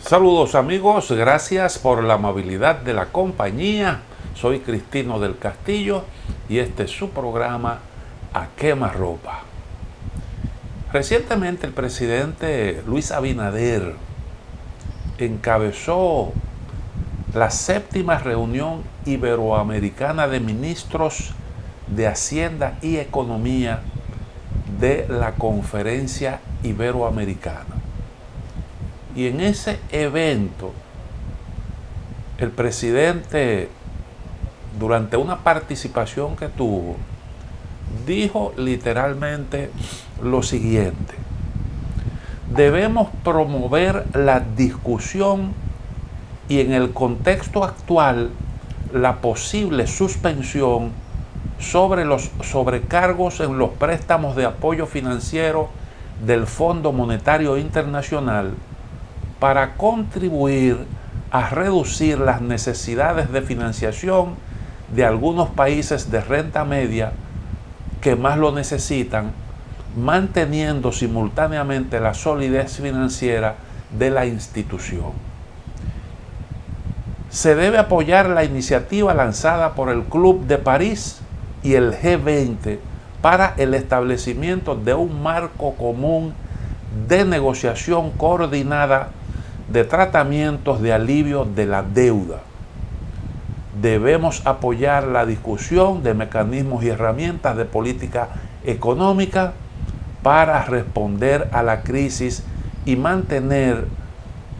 Saludos amigos, gracias por la amabilidad de la compañía. Soy Cristino del Castillo y este es su programa A Quemarropa. Recientemente el presidente Luis Abinader encabezó la 7ª reunión iberoamericana de ministros de Hacienda y Economía de la Conferencia Iberoamericana. Y en ese evento, el presidente, durante una participación que tuvo, dijo literalmente lo siguiente: debemos promover la discusión y en el contexto actual la posible suspensión sobre los sobrecargos en los préstamos de apoyo financiero del Fondo Monetario Internacional para contribuir a reducir las necesidades de financiación de algunos países de renta media que más lo necesitan, manteniendo simultáneamente la solidez financiera de la institución. Se debe apoyar la iniciativa lanzada por el Club de París y el G20 para el establecimiento de un marco común de negociación coordinada de tratamientos de alivio de la deuda. Debemos apoyar la discusión de mecanismos y herramientas de política económica para responder a la crisis y mantener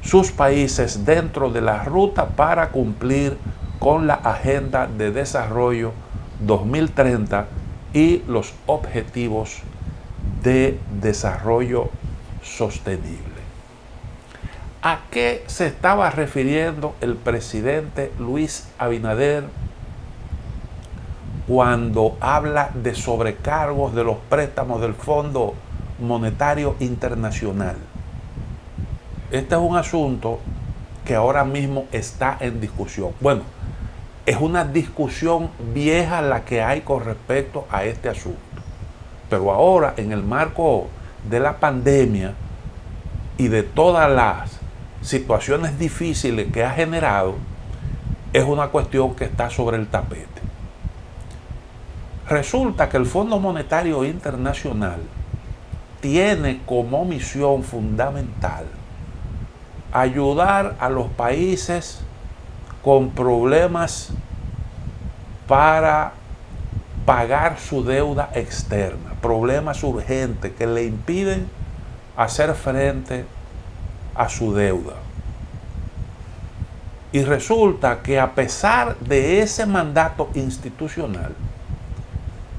sus países dentro de la ruta para cumplir con la Agenda de Desarrollo 2030 y los Objetivos de Desarrollo Sostenible. ¿A qué se estaba refiriendo el presidente Luis Abinader cuando habla de sobrecargos de los préstamos del Fondo Monetario Internacional? Este es un asunto que ahora mismo está en discusión. Bueno, es una discusión vieja la que hay con respecto a este asunto. Pero ahora, en el marco de la pandemia y de todas las situaciones difíciles que ha generado, es una cuestión que está sobre el tapete. Resulta que el Fondo Monetario Internacional tiene como misión fundamental ayudar a los países con problemas para pagar su deuda externa, problemas urgentes que le impiden hacer frente a su deuda. Y resulta que a pesar de ese mandato institucional,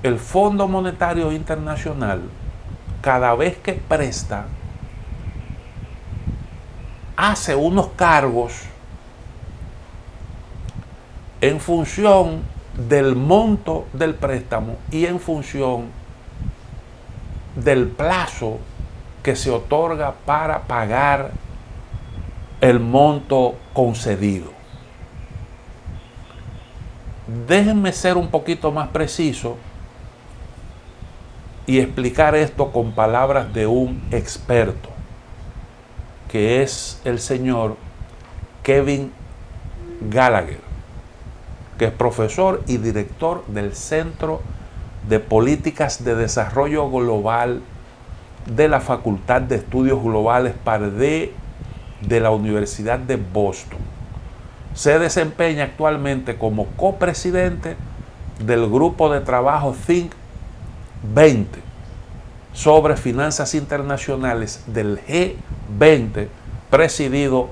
el Fondo Monetario Internacional, cada vez que presta, hace unos cargos en función del monto del préstamo y en función del plazo que se otorga para pagar el monto concedido. Déjenme ser un poquito más preciso y explicar esto con palabras de un experto, que es el señor Kevin Gallagher, que es profesor y director del Centro de Políticas de Desarrollo Global de la Facultad de Estudios Globales Pardee de la Universidad de Boston. Se desempeña actualmente como copresidente del grupo de trabajo Think 20 sobre finanzas internacionales del G20, presidido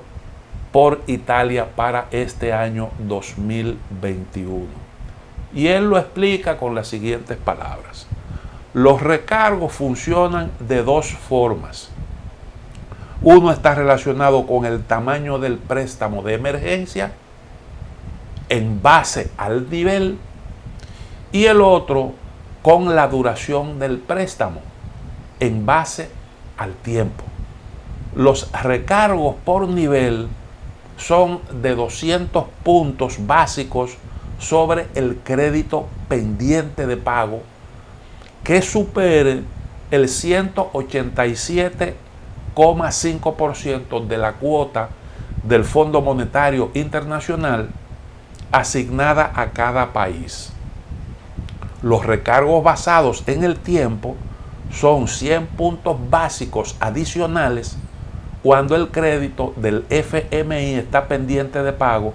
por Italia para este año 2021. Y él lo explica con las siguientes palabras: los recargos funcionan de dos formas. Uno está relacionado con el tamaño del préstamo de emergencia en base al nivel, y el otro con la duración del préstamo en base al tiempo. Los recargos por nivel son de 200 puntos básicos sobre el crédito pendiente de pago que supere el 187,5% de la cuota del Fondo Monetario Internacional asignada a cada país. Los recargos basados en el tiempo son 100 puntos básicos adicionales cuando el crédito del FMI está pendiente de pago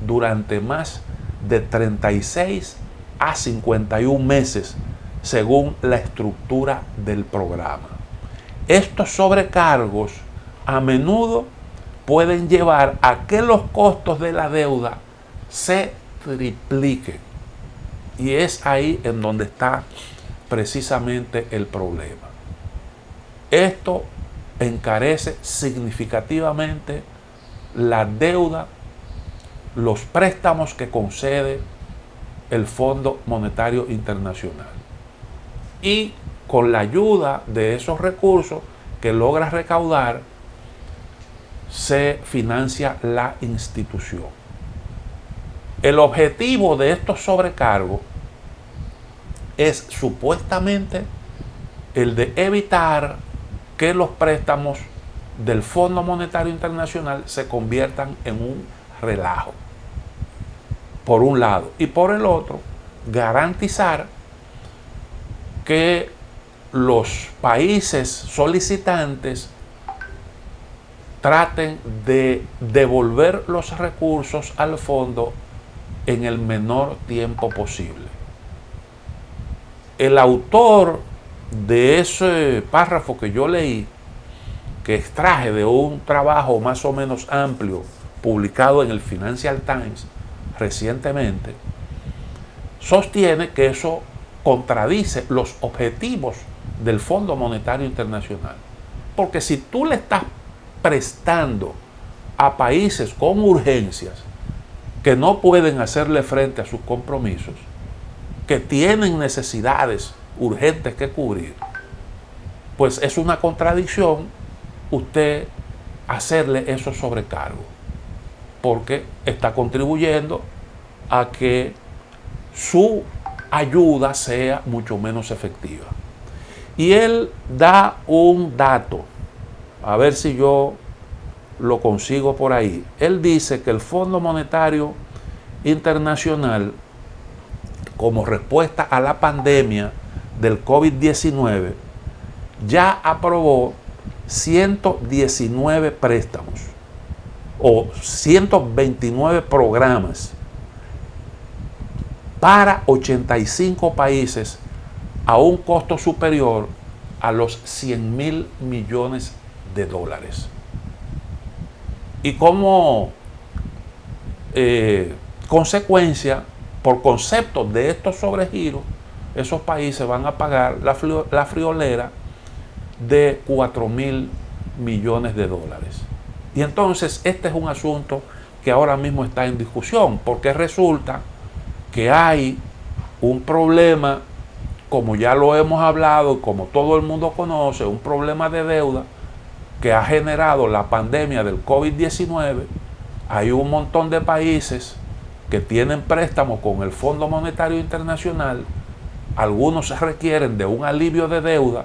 durante más de 36 a 51 meses, según la estructura del programa. Estos sobrecargos a menudo pueden llevar a que los costos de la deuda se tripliquen. Y es ahí en donde está precisamente el problema. Esto encarece significativamente la deuda, los préstamos que concede el Fondo Monetario Internacional. Y con la ayuda de esos recursos que logra recaudar, se financia la institución. El objetivo de estos sobrecargos es supuestamente el de evitar que los préstamos del Fondo Monetario Internacional se conviertan en un relajo, por un lado, y por el otro, garantizar que los países solicitantes traten de devolver los recursos al fondo en el menor tiempo posible. El autor de ese párrafo que yo leí, que extraje de un trabajo más o menos amplio publicado en el Financial Times recientemente, sostiene que eso contradice los objetivos del Fondo Monetario Internacional. Porque si tú le estás prestando a países con urgencias que no pueden hacerle frente a sus compromisos, que tienen necesidades urgentes que cubrir, pues es una contradicción usted hacerle esos sobrecargos, porque está contribuyendo a que su ayuda sea mucho menos efectiva. Y él da un dato, a ver si yo lo consigo por ahí. Él dice que el Fondo Monetario Internacional, como respuesta a la pandemia del COVID-19, ya aprobó 119 préstamos o 129 programas para 85 países a un costo superior a los 100.000 millones de dólares. Y como consecuencia, por concepto de estos sobregiros, esos países van a pagar la friolera de 4.000 millones de dólares. Y entonces este es un asunto que ahora mismo está en discusión, porque resulta que hay un problema, como ya lo hemos hablado, como todo el mundo conoce, un problema de deuda que ha generado la pandemia del COVID-19. Hay un montón de países que tienen préstamos con el Fondo Monetario Internacional. Algunos requieren de un alivio de deuda,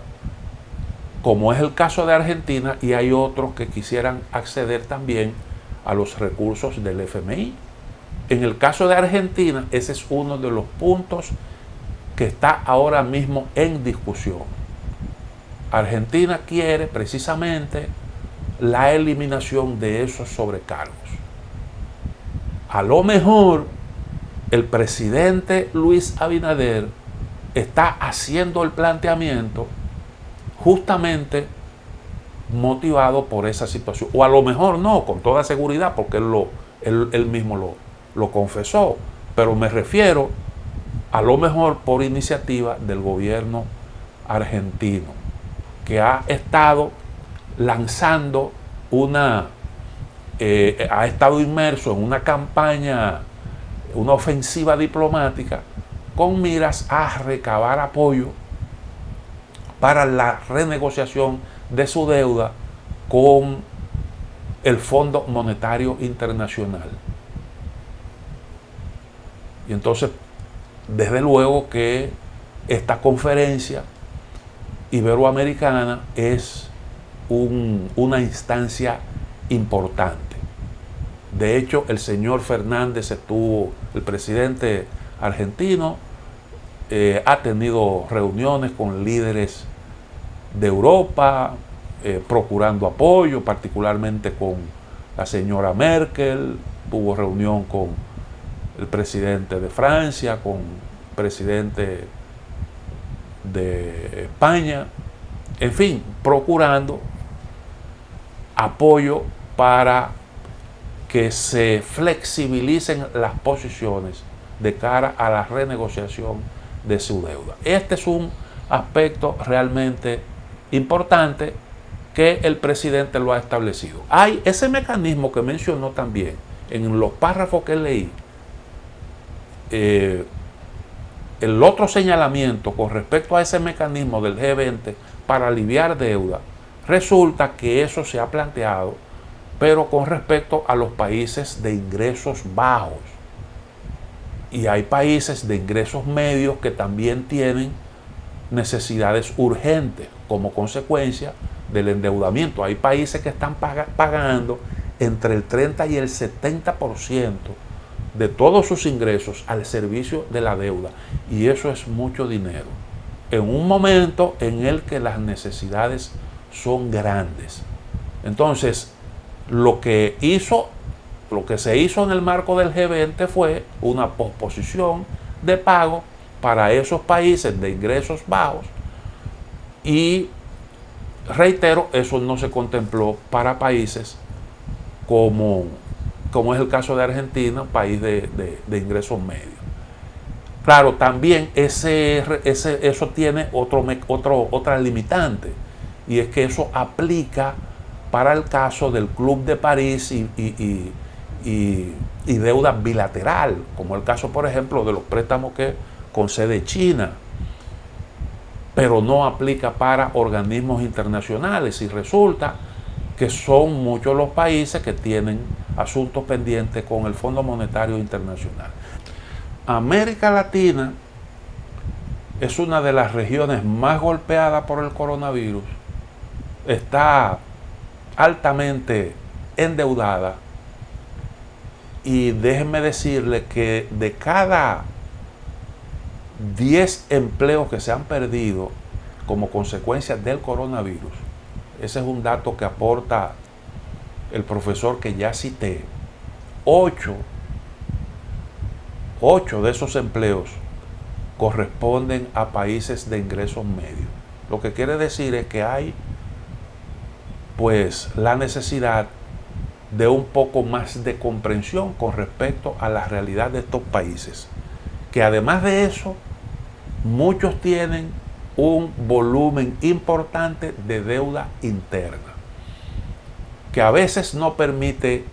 como es el caso de Argentina, y hay otros que quisieran acceder también a los recursos del FMI. En el caso de Argentina, ese es uno de los puntos que está ahora mismo en discusión. Argentina quiere precisamente la eliminación de esos sobrecargos. A lo mejor el presidente Luis Abinader está haciendo el planteamiento justamente motivado por esa situación. O a lo mejor no, con toda seguridad, porque él mismo lo confesó. Pero me refiero a lo mejor por iniciativa del gobierno argentino, que ha estado lanzando ha estado inmerso en una campaña, una ofensiva diplomática con miras a recabar apoyo para la renegociación de su deuda con el Fondo Monetario Internacional. Y entonces, desde luego que esta conferencia iberoamericana es una instancia importante. De hecho, el señor Fernández el presidente argentino, ha tenido reuniones con líderes de Europa, procurando apoyo, particularmente con la señora Merkel, tuvo reunión con el presidente de Francia, con el presidente de España, en fin, procurando apoyo para que se flexibilicen las posiciones de cara a la renegociación de su deuda. Este es un aspecto realmente importante que el presidente lo ha establecido. Hay ese mecanismo que mencionó también en los párrafos que leí. El otro señalamiento con respecto a ese mecanismo del G20 para aliviar deuda, resulta que eso se ha planteado, pero con respecto a los países de ingresos bajos. Y hay países de ingresos medios que también tienen necesidades urgentes como consecuencia del endeudamiento. Hay países que están pagando entre el 30 y el 70% de todos sus ingresos al servicio de la deuda. Y eso es mucho dinero. En un momento en el que las necesidades son grandes. Entonces, lo que se hizo en el marco del G20 fue una posposición de pago para esos países de ingresos bajos y, reitero, eso no se contempló para países como es el caso de Argentina, país de ingresos medios. Claro, también eso tiene otra limitante, y es que eso aplica para el caso del Club de París y deuda bilateral, como el caso, por ejemplo, de los préstamos que concede China, pero no aplica para organismos internacionales, y resulta que son muchos los países que tienen asuntos pendientes con el Fondo Monetario Internacional. América Latina es una de las regiones más golpeadas por el coronavirus, está altamente endeudada, y déjenme decirle que de cada 10 empleos que se han perdido como consecuencia del coronavirus, ese es un dato que aporta el profesor que ya cité, 8 de esos empleos corresponden a países de ingresos medios. Lo que quiere decir es que hay pues la necesidad de un poco más de comprensión con respecto a la realidad de estos países, que además de eso, muchos tienen un volumen importante de deuda interna, que a veces no permite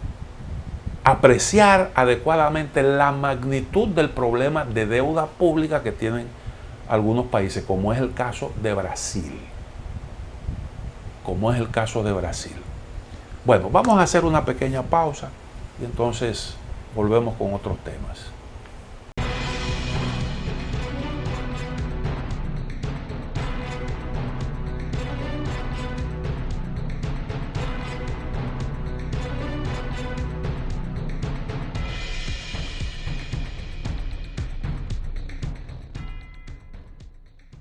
apreciar adecuadamente la magnitud del problema de deuda pública que tienen algunos países, como es el caso de Brasil. Bueno, vamos a hacer una pequeña pausa y entonces volvemos con otros temas.